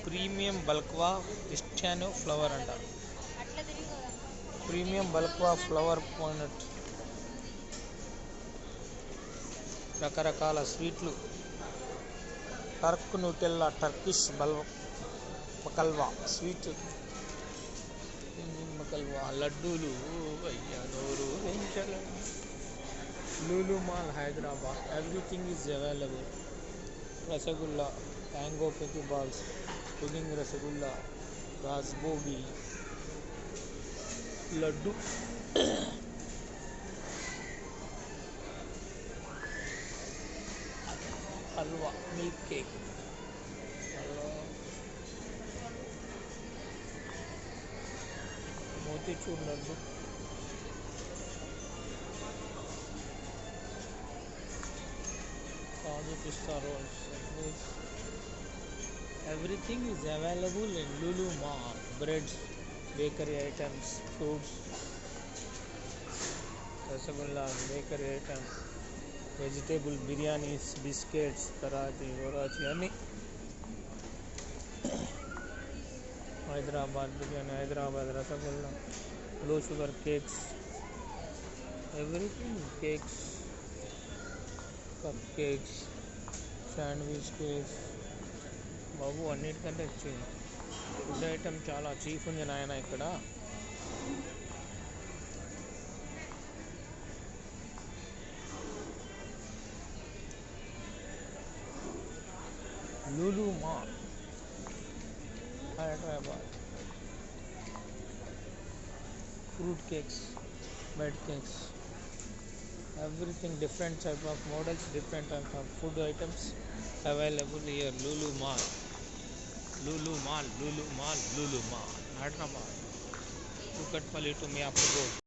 Premium బల్క్వా pistachio flavour అంట. Premium బల్క్వా ఫ్లేవర్ పోనట్. రకరకాల స్వీట్లు. Turk Nutella, Turkish baklava sweet, baklava లడ్డూలు. నోరు పెంచలేదు. Lulu mall Hyderabad. Everything is available. Rasgulla, mango పెకి బాల్స్, పుడింగ్ రసగుల్లా, రాస్బోగి laddu, halwa, milk cake, motichoor laddu, kaju pista rolls. Everything is available in Lulu Mall. Breads, bakery items, fruits, rasagullas, bakery items, vegetable biryanis, biscuits, karachi, అన్ని. Hyderabad biryani, Hyderabad rasgulla, low sugar cakes, everything cakes, cup cakes, sandwich cakes. బాబు అన్నిటికంటే food item చాలా cheap ఉంది నాయన ఇక్కడ. Lulu mall Hyderabad. Fruit cakes, bed cakes, everything different type of models, different type of food items available here. Lulu Mall, Lulu Mall, Lulu Mall, Lulu Mall, Hyderabad, Kukatpalli to Miyapur Road.